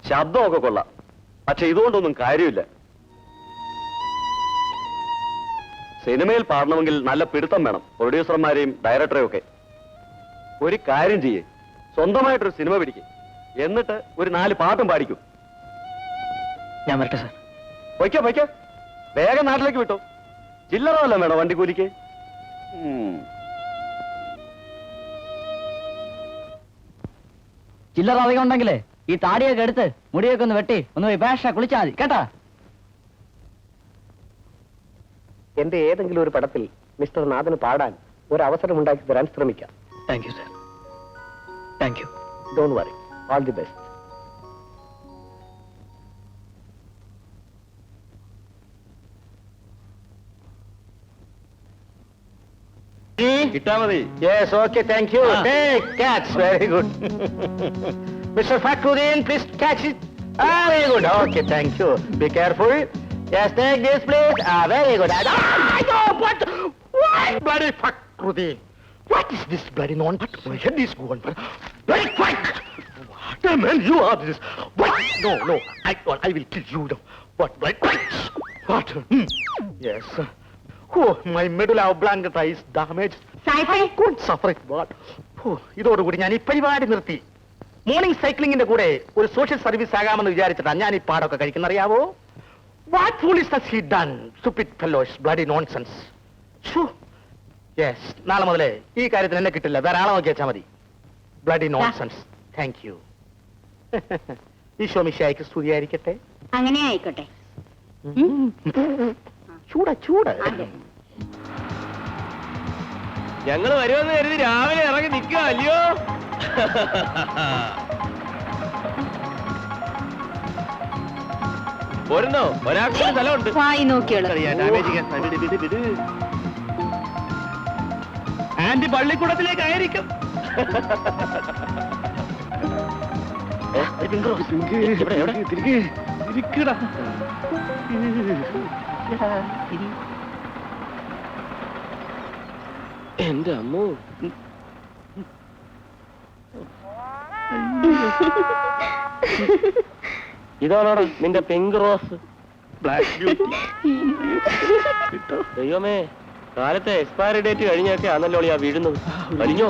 ശബ്ദമൊക്കെ കൊള്ളാം, പക്ഷെ ഇതുകൊണ്ടൊന്നും കാര്യമില്ല. സിനിമയിൽ പാടണമെങ്കിൽ നല്ല പിടുത്തം വേണം, പ്രൊഡ്യൂസർമാരെയും ഡയറക്ടറെയും ഒക്കെ. ഒരു കാര്യം ചെയ്യേ, സ്വന്തമായിട്ടൊരു സിനിമ പിടിക്കും, എന്നിട്ട് ഒരു 4 പാട്ടും പാടിക്കും. ഞാൻ വരട്ടെ സാർ. വയ്ക്കോ, വേഗം നാട്ടിലേക്ക് വിട്ടോ. ചില്ലറ വല്ലതും വേണോ വണ്ടിക്കൂലിക്ക്? ചില്ലറ അധികം ഉണ്ടെങ്കിലേ ഈ താടിയൊക്കെ എടുത്ത് മുടിയൊക്കെ ഒന്ന് വെട്ടി ഒന്ന് പോയി പേഷ കുളിച്ചാൽ മതി കേട്ടാ. എന്റെ ഏതെങ്കിലും ഒരു പടത്തിൽ മിസ്റ്റർ നാഥന് പാടാൻ ഒരു അവസരം ഉണ്ടാക്കി തരാൻ ശ്രമിക്കാം. Thank you sir. Thank you. Don't worry. All the best. കിട്ടാ മതി. Yes, okay, thank you. Take catch. Very good. Mr. Fakhruddin, please catch it. Very good. Okay, thank you. Be careful. Yes, take this, please. Very good. No, what? Why, bloody Fakhruddin? What is this bloody nonsense? My head is going. Very quick. What the hell you are this? What? No. I will kill you. What? What? Yes. Oh, my medulla oblongata is damaged. I could suffer it, but ഇതോടുകൂടി ഞാൻ ഈ പരിപാടി നിർത്തി. Morning സൈക്ലിങ്ങിന്റെ കൂടെ ഒരു social service ആകാമെന്ന് വിചാരിച്ചിട്ടാണ് ഞാൻ ഈ പാടൊക്കെ കഴിക്കുന്നറിയാവോ? What foolishness he done, stupid fellows, bloody nonsense. Yes, നാളെ മുതലേ ഈ കാര്യത്തിന് എന്നെ കിട്ടില്ല, വേറെ ആളെ നോക്കി വെച്ചാൽ മതി. Bloody nonsense. Thank you. Isho മിശിഹായ്ക്ക് സ്തുതിയായിരിക്കട്ടെ. അങ്ങനെ ആയിക്കോട്ടെ. ചൂട് ഞങ്ങൾ വരുമെന്ന് കരുതി രാവിലെ ഇറങ്ങി നിൽക്കുക അല്ലയോ? പോരുന്നോ? ഒരാൾക്ക് സ്ഥലമുണ്ട്. ആന്റി പള്ളിക്കൂടത്തിലേക്കായിരിക്കും. എന്റെ അമ്മോ, ഇതാണോടാ നിന്റെ പിങ്ക് റോസ്? Black beauty. ദൈവമേ, കാലത്തെ എക്സ്പയറി ഡേറ്റ് കഴിഞ്ഞൊക്കെ ആണല്ലോ ആ വീഴുന്നത്. വലിഞ്ഞോ?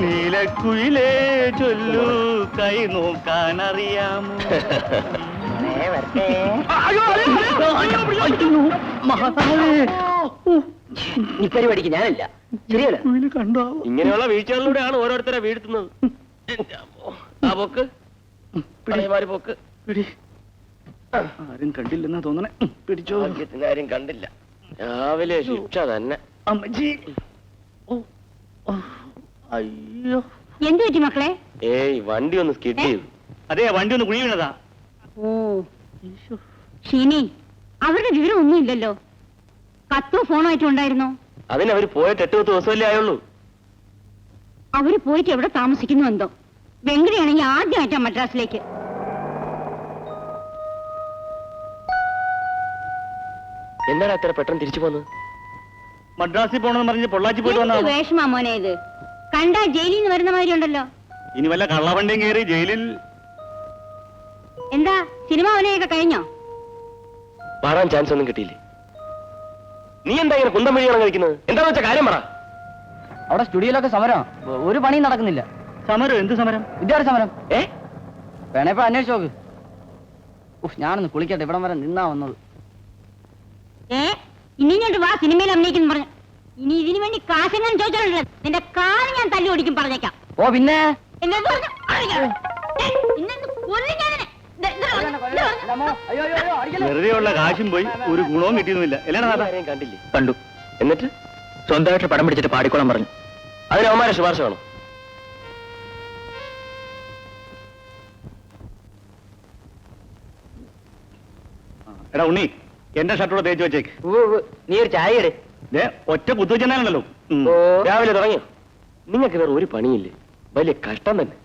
നീലക്കുയിലേ ചൊല്ലു കൈ നോക്കാനറിയാമോ? ഈ പരിപാടിക്ക് ഞാനല്ല. ശരിയല്ല. ഇങ്ങനെയുള്ള വീഴ്ചകളിലൂടെയാണ് ഓരോരുത്തരെ വീഴ്ത്തുന്നത്. ആ പോക്ക് പോക്ക് ആരും കണ്ടില്ലെന്നാ തോന്നണേ. പിടിച്ചോ. ആരും കണ്ടില്ല. രാവിലെ ശിക്ഷ തന്നെ. അമ്മജി. അയ്യോ, എന്ത് പറ്റി മക്കളെ? ഏയ്, വണ്ടി ഒന്ന് സ്കിഡ് ചെയ്തു. അതെ, വണ്ടി ഒന്ന് കുഴി വീണതാ. ഓ ഷീനി, അവരുടെ വിവരം ഒന്നും ഇല്ലല്ലോ. കത്തോ ഫോണോ ആയിട്ടും ഉണ്ടായിരുന്നോ? അതിനവര് പോയിട്ട് 8 ദിവസമല്ലേ ആയുള്ളൂ. അവര് പോയിട്ട് എവിടെ താമസിക്കുന്നു എന്തോ. വെങ്കടയാണെങ്കിൽ ആദ്യമായിട്ടാ മദ്രാസിലേക്ക്. എന്താടാ അത്ര പെട്ടെന്ന് തിരിച്ചു പോന്നത്? മദ്രാസിൽ പോണെന്ന് പറഞ്ഞ് പൊള്ളാച്ചി പോയിട്ട് വേഷമാ മോനെ ഇത്. കണ്ടാ ജയിലിൽ നിന്ന് വരുന്ന മാതിരി ഉണ്ടല്ലോ. ഇനി വല്ല കള്ളവണ്ടിയും കയറി ജയിലിൽ. എന്താ സിനിമ അവനെയൊക്കെ കഴിഞ്ഞോ? മാറാൻ ചാൻസ് ഒന്നും കിട്ടിയില്ലേ? നീ എന്താ ഇങ്ങനെ കുന്തം വഴിയാണ് കഴിക്കുന്നത്? എന്താന്ന് വെച്ച കാര്യം പറ. അവിടെ സ്റ്റുഡിയോയിലൊക്കെ സമരം, ഒരു പണിയും നടക്കുന്നില്ല. സമരം? എന്ത് സമരം? വിദ്യാർത്ഥി സമരം. വേണേപ്പോ അന്വേഷിച്ച് നോക്ക്. ഞാനൊന്ന് കുളിക്കട്ടെ, ഇവിടം വരെ നിന്നാ വന്നത്. ഇനി ഇങ്ങോട്ട് വാ, സിനിമയിൽ അഭിനയിക്കുന്നു പറഞ്ഞു. ഇനി ഇതിനു വേണ്ടി കാശെങ്ങനെ ചോദിച്ചാലുണ്ടല്ലോ, നിന്റെ കാല് ഞാൻ തല്ലി ഓടിക്കും, പറഞ്ഞേക്കാം. ഓ പിന്നെ വെറുതെയുള്ള കാശും പോയി ഒരു ഗുണവും കിട്ടിയൊന്നുമില്ല. എല്ലാവരും കണ്ടില്ലേ? കണ്ടു. എന്നിട്ട് സ്വന്തമായിട്ട് പടം പിടിച്ചിട്ട് പാടിക്കോളാൻ പറഞ്ഞു. അതിന് അവന്മാരെ ശുപാർശ വേണം. എടാ ഉണ്ണി, എന്റെ ഷർട്ടോടെ തേച്ച് വെച്ചേക്ക്. നീ ഒരു ചായ ഇട്. ഒറ്റ കുത്തുവെച്ചാണല്ലോ. രാവിലെ തുടങ്ങിയോ? നിങ്ങൾക്ക് വേറെ ഒരു പണിയില്ലേ? വലിയ കഷ്ടം തന്നെ.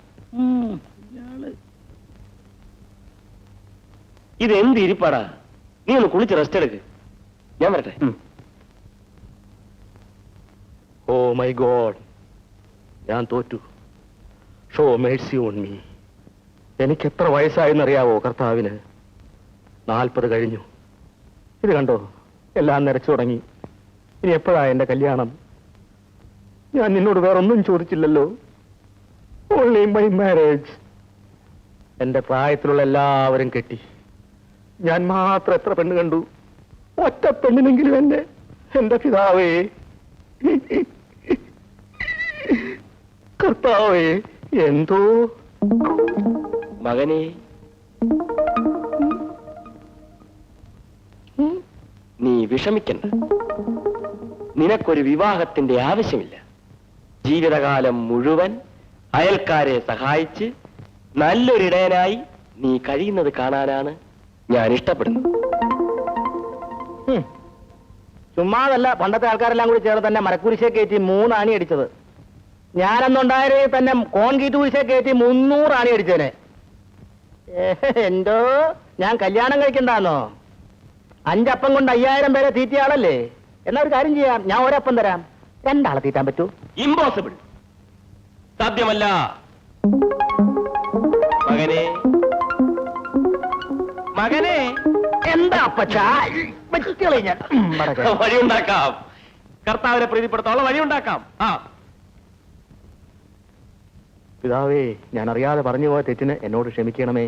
ഇത് എന്ത് ഇരിപ്പാടാ? നീ ഒന്ന് കുളിച്ച് റെസ്റ്റ് എടുക്ക്. ഞാൻ വരട്ടെ. ഓ മൈ ഗോഡ്, ഞാൻ തോറ്റു. Show Mercy on me. എനിക്ക് എത്ര വയസ്സായെന്നറിയാവോ കർത്താവിന്? 40 കഴിഞ്ഞു. ഇത് കണ്ടോ, എല്ലാം നിരച്ചു തുടങ്ങി. ഇനി എപ്പോഴാ എന്റെ കല്യാണം? ഞാൻ നിന്നോട് വേറൊന്നും ചോദിച്ചില്ലല്ലോ. Only my marriage. എന്റെ പ്രായത്തിലുള്ള എല്ലാവരും കെട്ടി. ഞാൻ മാത്രം എത്ര പെണ്ണ് കണ്ടു. ഒറ്റ പെണ്ണിനെങ്കിലും എന്റെ പിതാവേ, കർത്താവേ, എന്തോ. മകനെ, നീ വിഷമിക്കണ്ട. നിനക്കൊരു വിവാഹത്തിന്റെ ആവശ്യമില്ല. ജീവിതകാലം മുഴുവൻ അയൽക്കാരെ സഹായിച്ച് നല്ലൊരിടയനായി നീ കഴിയുന്നത് കാണാനാണ് ഞാൻ ഇഷ്ടപ്പെടുന്നത്. ചുമ്മാതല്ല, പണ്ടത്തെ ആൾക്കാരെല്ലാം കൂടി ചേർന്ന് തന്നെ മരക്കുരിശെ കയറ്റി 3 ആണി അടിച്ചത്. ഞാനന്നുണ്ടായേ തന്നെ കോൺക്രീറ്റ് കുരിശെ കയറ്റി 300 ആണി അടിച്ചേനെ. എന്തോ, ഞാൻ കല്യാണം കഴിക്കണ്ടാന്നോ? 5 അപ്പം കൊണ്ട് 5000 പേരെ തീറ്റിയ ആളല്ലേ? എന്നാ ഒരു കാര്യം ചെയ്യാം, ഞാൻ ഒരപ്പം തരാം. 2 ആളെ തീറ്റാൻ പറ്റൂ? ഇമ്പോസിബിൾ, സാധ്യമല്ല. മകനെ, മകനെ, എന്താ അപ്പച്ചാ? ഞാൻ വഴിയുണ്ടാക്കാം. കർത്താവിനെ പ്രീതിപ്പെടുത്താനുള്ള വഴിയുണ്ടാക്കാം. ആ, പിതാവേ, ഞാൻ അറിയാതെ പറഞ്ഞു പോയ തെറ്റിന് എന്നോട് ക്ഷമിക്കണമേ.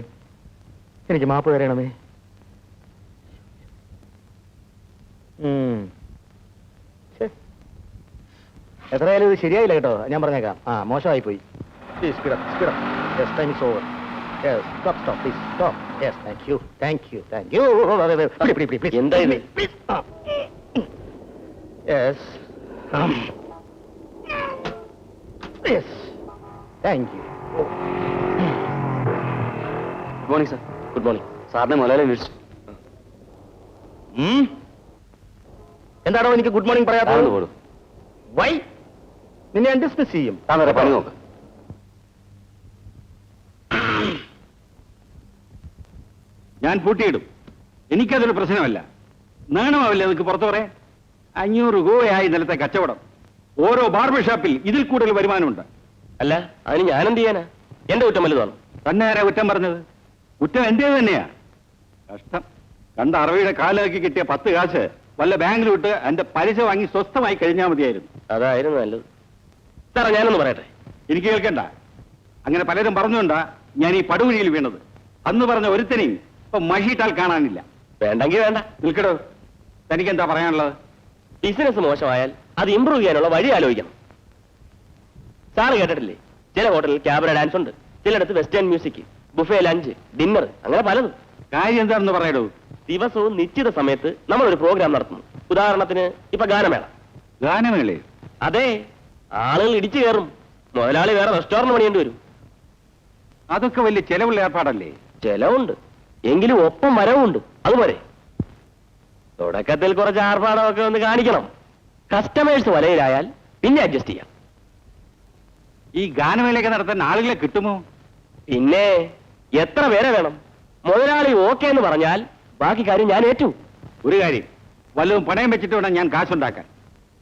എനിക്ക് മാപ്പ് തരണമേ. എത്രയായാലും ഇത് ശരിയായില്ല കേട്ടോ, ഞാൻ പറഞ്ഞേക്കാം. മോശമായി പോയി. എന്താ ഇത്? Good morning sir. Good morning. സാറിനെ മുതലാളി വിളിച്ചു. എന്താണോ എനിക്ക് ഗുഡ് മോർണിംഗ് പറയാത്തത്? താഴ്ന്നു പോടും. വൈ? നിന്നെ ഞാൻ ഡിസ്മിസ് ചെയ്യും. താൻ വേറെ പണി നോക്ക്. ഞാൻ പൂട്ടിയിടും. എനിക്കതൊരു പ്രശ്നമല്ല. നാണമാവില്ല നിനക്ക് പുറത്തു പറയാൻ? 500 രൂപയായി ഇന്നലത്തെ കച്ചവടം. ഓരോ ബാർബർ ഷാപ്പിൽ ഇതിൽ കൂടുതൽ വരുമാനമുണ്ട്. അല്ല, അതിന് ഞാനെന്ത് ചെയ്യാനാ? എന്റെ കുറ്റം വലുതാണ്. തന്നെ ആരാ കുറ്റം പറഞ്ഞത്? കുറ്റം എന്റേത് തന്നെയാ. കഷ്ടം. കണ്ട അറബിയുടെ കാലാക്കി കിട്ടിയ 10 കാശ് വല്ല ബാങ്കിലും ഇട്ട് എന്റെ പലിശ വാങ്ങി സ്വസ്ഥമായി കഴിഞ്ഞാൽ മതിയായിരുന്നു. അതായിരുന്നു നല്ലത്. സാറേ, ഞാനൊന്ന് പറയട്ടെ. എനിക്ക് കേൾക്കണ്ട. അങ്ങനെ പലരും പറഞ്ഞുകൊണ്ടാ ഞാൻ ഈ പടുകുഴിയിൽ വീണത്. അന്ന് പറഞ്ഞ ഒരുത്തനെയും ഇപ്പൊ മഹിയിട്ടാൽ കാണാനില്ല. വേണ്ടെങ്കിൽ വേണ്ട. നിൽക്കടോ, തനിക്കെന്താ പറയാനുള്ളത്? ബിസിനസ് മോശമായാൽ അത് ഇമ്പ്രൂവ് ചെയ്യാനുള്ള വഴി ആലോചിക്കണം. സാറ് കേട്ടിട്ടില്ലേ, ചില ഹോട്ടലിൽ ക്യാബറ ഡാൻസ് ഉണ്ട്, ചിലയിടത്ത് western music, buffet lunch, dinner, അങ്ങനെ പലതും. കാര്യം എന്താണെന്ന് പറയടോ. ദിവസവും നിശ്ചിത സമയത്ത് നമ്മളൊരു പ്രോഗ്രാം നടത്തുന്നു. ഉദാഹരണത്തിന് ഇപ്പൊ ഗാനമേള. ഗാനമേളേ? അതെ, ആളുകൾ ഇടിച്ചു കയറും. മുതലാളി വേറെ റെസ്റ്റോറന്റ് പണിയേണ്ടി വരും. അതൊക്കെ വലിയ ചെലവുള്ള ഏർപ്പാടല്ലേ? ചെലവുണ്ട്, എങ്കിലും ഒപ്പം വരവുണ്ട്. അതുപോലെ തുടക്കത്തിൽ കുറച്ച് ആർഭാടമൊക്കെ ഒന്ന് കാണിക്കണം. കസ്റ്റമേഴ്സ് വലയിലായാൽ പിന്നെ അഡ്ജസ്റ്റ് ചെയ്യാം. ഈ ഗാനമേളയൊക്കെ നടത്താൻ ആളുകളെ കിട്ടുമോ? പിന്നെ എത്ര പേരെ വേണം? മുതലാളി ഓക്കെ എന്ന് പറഞ്ഞാൽ ബാക്കി കാര്യം ഞാൻ ഏറ്റു. ഒരു കാര്യം, വല്ലതും പണയം വെച്ചിട്ട് വേണം ഞാൻ കാശുണ്ടാക്കാൻ.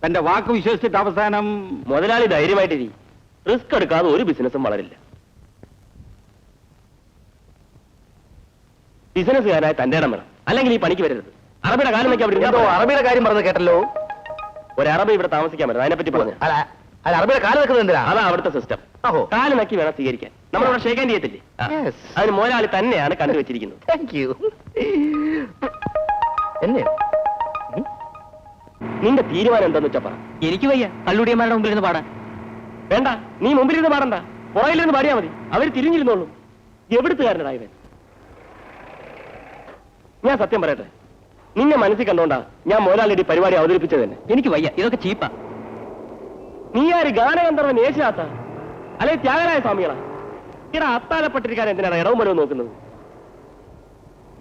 തന്റെ വാക്ക് വിശ്വസിച്ചിട്ട് അവസാനം... മുതലാളി ധൈര്യമായിട്ടിരി. റിസ്ക് എടുക്കാതെ ഒരു ബിസിനസ്സും വളരില്ല. ബിസിനസ്സുകാരായ തന്റെ ഇടം വേണം, അല്ലെങ്കിൽ ഈ പണിക്ക് വരരുത്. അറബിയുടെ കാലം വെക്കാൻ അറബിയുടെ കാര്യം പറഞ്ഞത് കേട്ടല്ലോ. ഒരു അറബി ഇവിടെ താമസിക്കാൻ പറ്റും. അതിനെപ്പറ്റി പറഞ്ഞു. അല്ല, അറബിയുടെ കാലം വെക്കുന്നത് എന്തിനാ? അതാ അവിടുത്തെ സിസ്റ്റം. ഓഹോ. കാല് നക്കി വേണം സ്വീകരിക്കാൻ. നമ്മളിവിടെ ഷേക്കാൻ ചെയ്യത്തില്ലേ? Yes. അതിന് മുതലാളി തന്നെയാണ് കണ്ടുവച്ചിരിക്കുന്നത്. Thank you. എന്നെ നിന്റെ തീരുമാനം എന്താന്ന് വെച്ചാ പറ. എനിക്ക് വയ്യ കള്ളുടിയന്മാരുടെ മുമ്പിൽ നിന്ന് പാടാൻ. വേണ്ട, നീ മുമ്പിലിരുന്ന് പാടണ്ട, പുറകിലിരുന്ന് പാടിയാ മതി. അവര് തിരിഞ്ഞിരുന്നോളൂ. എവിടുത്തുകാരനാ ഇവൻ? ഞാൻ സത്യം പറയട്ടെ, നിന്നെ മനസ്സിൽ കണ്ടോണ്ടാ ഞാൻ മുതലാളിയുടെ പരിപാടി അവതരിപ്പിച്ചത് തന്നെ. എനിക്ക് വയ്യ, ഇതൊക്കെ ചീപ്പാ. നീ ആര് ഗാനഗന്ധർവൻ യേശുദാത്ത അല്ലെ ത്യാഗരായ സ്വാമികളാ? ഇടാ അത്താലപ്പെട്ടിരിക്കാൻ എന്തിനാണ് ഇടവും വരവും നോക്കുന്നത്?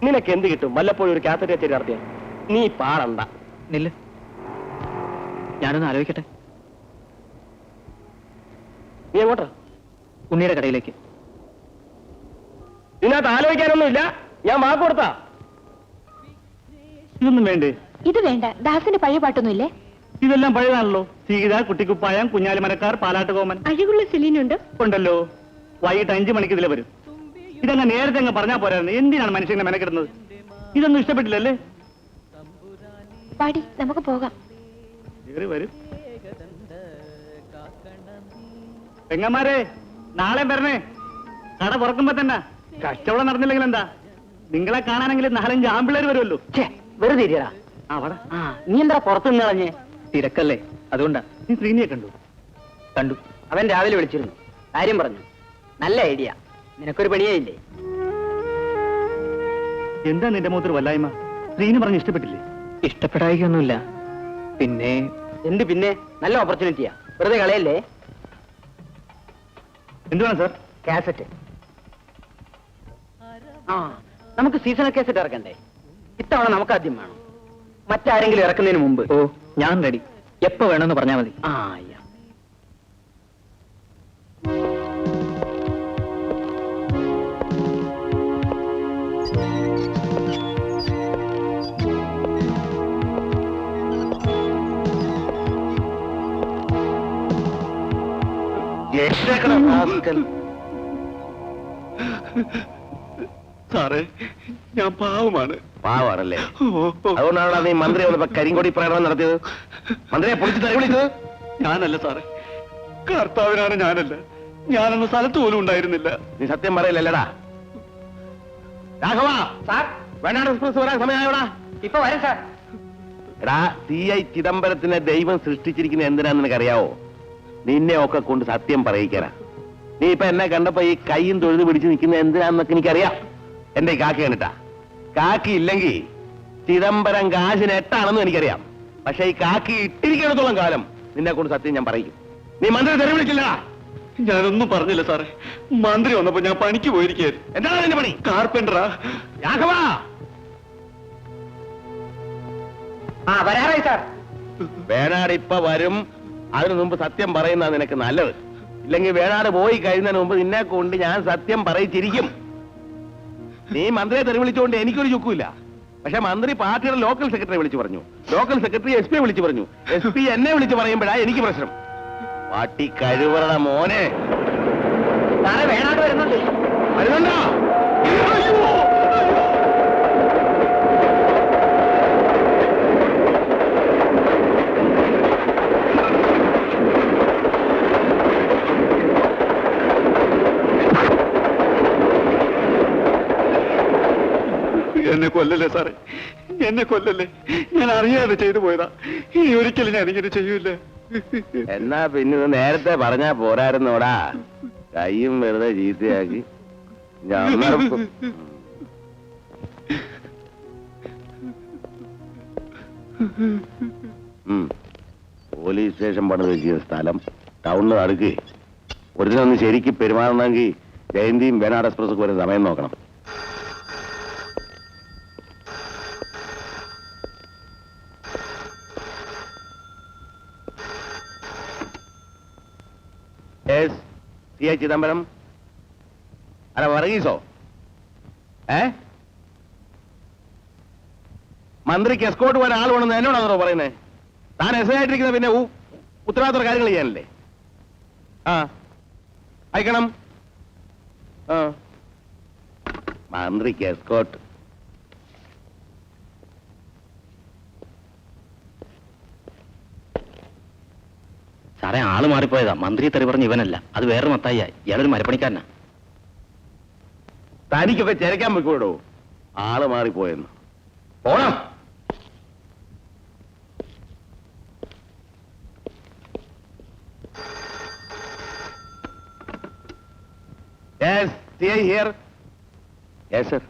നിനക്ക് എന്ത് കിട്ടും വല്ലപ്പോഴും ഒരു കാസറ്റ് കച്ചേരി നടത്തിയാൽ? നീ പാടണ്ട. നില്ല്, ഞാനൊന്ന് ആലോചിക്കട്ടെ. നീ എങ്ങോട്ടാ? ഉണ്ണിയുടെ കടയിലേക്ക്. ഇതിനകത്ത് ആലോചിക്കാനൊന്നുമില്ല, ഞാൻ വാക്ക് കൊടുത്താ. ഇതൊന്നും വേണ്ടേ? ഇത് വേണ്ട. ദാസിന്റെ പഴയ പാട്ടൊന്നുമില്ലേ? ഇതെല്ലാം പഴയതാണല്ലോ. സീത, കുട്ടിക്കുപ്പായം, കുഞ്ഞാലി മരക്കാർ, പാലാട്ട് കോമൻ. അഴകുള്ള സെലീനുണ്ട്. ഉണ്ടല്ലോ. വൈകിട്ട് 5 മണിക്ക് ഇതിലെ വരും. ഇതങ്ങ് നേരത്തെ അങ്ങ് പറഞ്ഞാൽ പോരായിരുന്നു. എന്തിനാണ് മനുഷ്യനെ മെനക്കെടുന്നത്? ഇതൊന്നും ഇഷ്ടപ്പെട്ടില്ലല്ലേ? പാടി നമുക്ക് പോകാം. വരും പെങ്ങന്മാരെ, നാളെ വരണേ. കട തുറക്കുമ്പോ തന്നെ. കച്ചവടം നടന്നില്ലെങ്കിൽ എന്താ, നിങ്ങളെ കാണാനെങ്കിലും 4-5 ആമ്പിള്ളേർ വരുമല്ലോ. വെറുതെ ഇരിയടാ. നീ എന്താ പുറത്തു നിന്ന് കളഞ്ഞേ? തിരക്കല്ലേ, അതുകൊണ്ടാ. നീ ശ്രീനിയെ കണ്ടു? കണ്ടു. അവൻ രാവിലെ വിളിച്ചിരുന്നു, കാര്യം പറഞ്ഞു. നല്ല ഐഡിയ. നിനക്കൊരു പണിയേ ഇല്ലേ? എന്താ നിന്റെ മുഖത്തൊരു വല്ലായ്മ? ശ്രീനി പറഞ്ഞ് ഇഷ്ടപ്പെട്ടില്ലേ? ഇഷ്ടപ്പെടായിക്കൊന്നുമില്ല. പിന്നെ എന്ത് പിന്നെ? നല്ല ഓപ്പർച്യൂണിറ്റിയാ, വെറുതെ കളയല്ലേ. എന്ത് വേണം സാർ? കാസറ്റ്. നമുക്ക് സീസണൽ കാസറ്റ് ഇറക്കണ്ടേ? ഇത്തവണ നമുക്ക് ആദ്യം വേണം. മറ്റാരെങ്കിലും ഇറക്കുന്നതിന് മുമ്പ്. ഓ, ഞാൻ റെഡി. എപ്പോ വേണമെന്ന് പറഞ്ഞാൽ മതി. സാറേ, ഞാൻ പാവമാണ്. പാവാണല്ലേ? അതുകൊണ്ടാണ് നീ മന്ത്രി വന്നപ്പോ കരിങ്കൊടി പ്രകടനം നടത്തിയത്, മന്ത്രിയെ പൊളിച്ച് തെറി വിളിച്ചത്? ഞാനല്ല സാറേ, കർത്താവിനാണ് ഞാനല്ല. ഞാനൊന്ന് സ്ഥലത്ത് പോലും ഉണ്ടായിരുന്നില്ല. നീ സത്യം പറയില്ലല്ലടാ. രാഘവ, വേണാട് എക്സ്പ്രസ് വരാൻ സമയമായോടാ. ഇപ്പൊ വരും സാർ. എടാ, CI ചിദംബരത്തിനെ ദൈവം സൃഷ്ടിച്ചിരിക്കുന്ന എന്തിനാന്ന് നിനക്കറിയാവോ? നിന്നെ ഒക്കെ കൊണ്ട് സത്യം പറയിക്കാനാ. നീ ഇപ്പൊ എന്നെ കണ്ടപ്പോ ഈ കൈയും തൊഴുത് പിടിച്ച് നിൽക്കുന്ന എന്തിനാന്നൊക്കെ എനിക്കറിയാം. എന്റെ ഈ കാക്കി കണ്ടിട്ടാ. കാക്കി ഇല്ലെങ്കിൽ ചിദംബരം കാശിന് 8 എനിക്കറിയാം. പക്ഷെ ഈ കാക്കി ഇട്ടിരിക്കുന്നിടത്തോളം കാലം നിന്നെ കൊണ്ട് സത്യം ഞാൻ പറയും. നീ മന്ത്രി തെറി വിളിച്ചില്ല. ഞാനൊന്നും പറഞ്ഞില്ല സാറേ. മന്ത്രി വന്നപ്പോ ഞാൻ പണിക്ക് പോയിരിക്കായിരുന്നു. എന്താണ് നിന്റെ പണി? കാർപ്പന്ററാ. രാഘവ, വരാറായി സാർ. വേണാട് ഇപ്പൊ വരും. അതിനു മുമ്പ് സത്യം പറയുന്ന നിനക്ക് നല്ലത്. ഇല്ലെങ്കിൽ വേണാട് പോയി കഴിയുന്നതിന് മുമ്പ് നിന്നെ കൊണ്ട് ഞാൻ സത്യം പറയിച്ചിരിക്കും. നീ മന്ത്രിയെ തെറി വിളിച്ചുകൊണ്ട് എനിക്കൊരു ചുക്കുമില്ല. പക്ഷെ മന്ത്രി പാർട്ടിയുടെ ലോക്കൽ സെക്രട്ടറി വിളിച്ചു പറഞ്ഞു, ലോക്കൽ സെക്രട്ടറി SP വിളിച്ചു പറഞ്ഞു, SP എന്നെ വിളിച്ചു പറയുമ്പോഴാണ് എനിക്ക് പ്രശ്നം. പാട്ടി കഴിവറ മോനെ. സാറേ, വേണാട് വരുന്നുണ്ട്. വരുന്നുണ്ടോ? എന്നെ കൊല്ലല്ലേ സാറേ, എന്നെ കൊല്ലല്ലേ. ഞാൻ അറിയാതെ ചെയ്തു പോയതാ. ഇനി ഒരിക്കലും ഞാൻ ഇങ്ങനെ ചെയ്യൂല. എന്നാ പിന്നെ ഇത് നേരത്തെ പറഞ്ഞാ പോരായിരുന്നോടാ. കയ്യും വെറുതെ ചീത്തയാക്കി. പോലീസ് സ്റ്റേഷൻ പണിത് വെച്ചിരുന്ന സ്ഥലം ടൗണിൽ അടുക്ക്. ഒരുത്തിനൊന്ന് ശരിക്ക് പെരുമാറണമെങ്കിൽ ജയന്തിയും വേണാട് എക്സ്പ്രസ് വരുന്ന സമയം നോക്കണം. CI ചിദംബരം, അല്ല വർഗീസോ? മന്ത്രിക്ക് എസ്കോർട്ട് പോകാൻ ആൾ വേണമെന്ന് എന്നോടാണോ പറയുന്നത്? താൻ SI ആയിട്ടിരിക്കുന്ന പിന്നെ ഉത്തരവാദിത്ത കാര്യങ്ങൾ ചെയ്യാനല്ലേ? അയക്കണം. മന്ത്രിക്ക് എസ്കോർട്ട്. സാറേ, ആള് മാറിപ്പോയതാ. മന്ത്രി തെറി പറഞ്ഞ ഇവനല്ല, അത് വേറെ മത്തായി. ഇയാളൊരു മരപ്പണിക്കാരനാ. തനിക്കൊക്കെ ചിരക്കാൻ വെക്കൂടോ ആള് മാറിപ്പോയെന്ന്. പോണം. CI here. Yes, sir.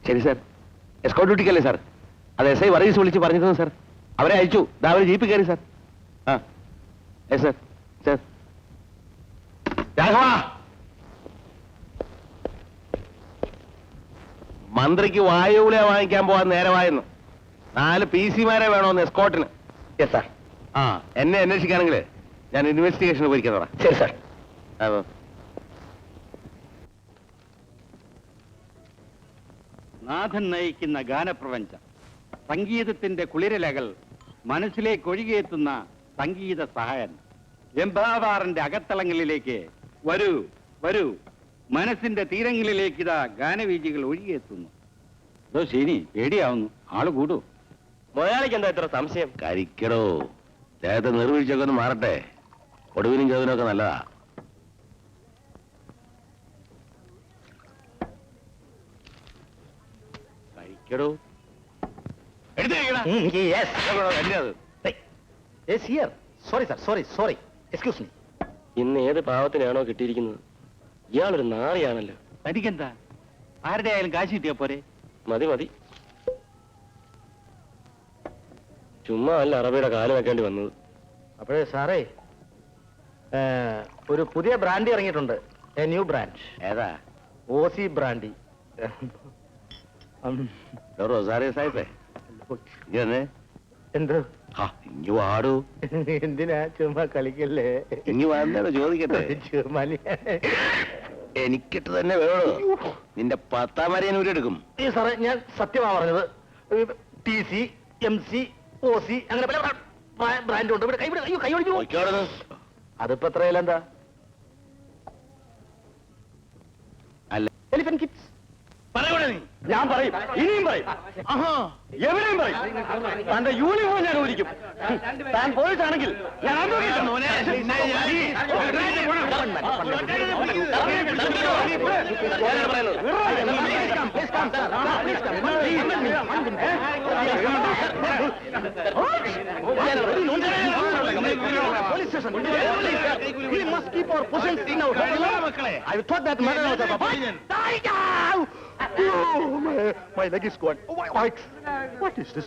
ശരി സാർ. Escort ഡ്യൂട്ടിക്കല്ലേ sir? അത് SI വർഗീസ് വിളിച്ച് പറഞ്ഞിരുന്നു സാർ. അവരെ അയച്ചു. അവര് ജീപ്പ് കയറി sir. Yes, sir. Sir. Raghava, മന്ത്രിക്ക് വായുവിള വാങ്ങിക്കാൻ പോവാൻ നേരമായിരുന്നു. 4 PC-മാരെ വേണമെന്ന് എസ്കോർട്ടിന്. Yes sir. എന്നെ അന്വേഷിക്കുകയാണെങ്കിൽ ഞാൻ ഇൻവെസ്റ്റിഗേഷന് പോയിരിക്കുന്നതാ. ശരി സാർ. നാഥൻ നയിക്കുന്ന ഗാനപ്രപഞ്ചം, സംഗീതത്തിന്റെ കുളിരലകൾ മനസ്സിലേക്ക് ഒഴുകിയെത്തുന്ന സംഗീത സഹായൻ. എംബാവാറിന്റെ അകത്തളങ്ങളിലേക്ക് വരൂ, വരൂ. മനസ്സിന്റെ തീരങ്ങളിലേക്ക് ഇതാ ഗാനവീചികൾ ഒഴുകിയെത്തുന്നു. അതോ ശരി, പേടിയാവുന്നു. ആള് കൂടൂ. മുതലാളിക്ക് എന്താ ഇത്ര സംശയം? കരിക്കടോ, ദേഹത്തെ നിർവീഴ്ചയൊക്കെ ഒന്ന് മാറട്ടെ. ഒടുവിനും ചതിനൊക്കെ നല്ലതാ. കഴിക്കടോ. Sorry excuse me. ഇന്ന് ഏത് പാവത്തിനാണോ കിട്ടിയിരിക്കുന്നത്? ഇയാളൊരു നാറിയാണല്ലോ. തനിക്കെന്താ? ആരുടെ ആയാലും കാശ് കിട്ടിയാ പോരെ? മതി മതി, ചുമ്മാ അല്ല അറബിയുടെ കാല് വെക്കേണ്ടി വന്നത്. അപ്പോഴേ സാറേ, ഒരു പുതിയ ബ്രാൻഡി ഇറങ്ങിയിട്ടുണ്ട്. A new brand. ഏതാ? ഓസി ബ്രാൻഡി. റോസാറിയ സാഹിബേ, ഇങ്ങനെ എന്ത്? ഇങ്ങു വാടൂ. എന്തിനാ ചുമ്മാ കളിക്കല്ലേ? ഇങ്ങു വന്നോ ചോദിക്കട്ടെ. ചുമ്മാ എനിക്കിട്ട് തന്നെ വേണോ? നിന്റെ 10ാം വരെ ഊരെടുക്കും. ഈ സാറേ, ഞാൻ സത്യമാ പറഞ്ഞത്. TC, MC, OC അങ്ങനെ പല ബ്രാൻഡ് ഉണ്ട്. കൈ ഒടിഞ്ഞു. അതിപ്പോ എത്രയിലെന്താ? അല്ല, എലിഫന്റ് കിഡ്സ്. ഞാൻ പറയും, ഇനിയും പറയും, എവിടെയും പറയും. തന്റെ യൂണിഫോം ഞാൻ ഊരിക്കും. താൻ പോലീസ് ആണെങ്കിൽ ഞാൻ My leg is gone. Oh, my, what is this?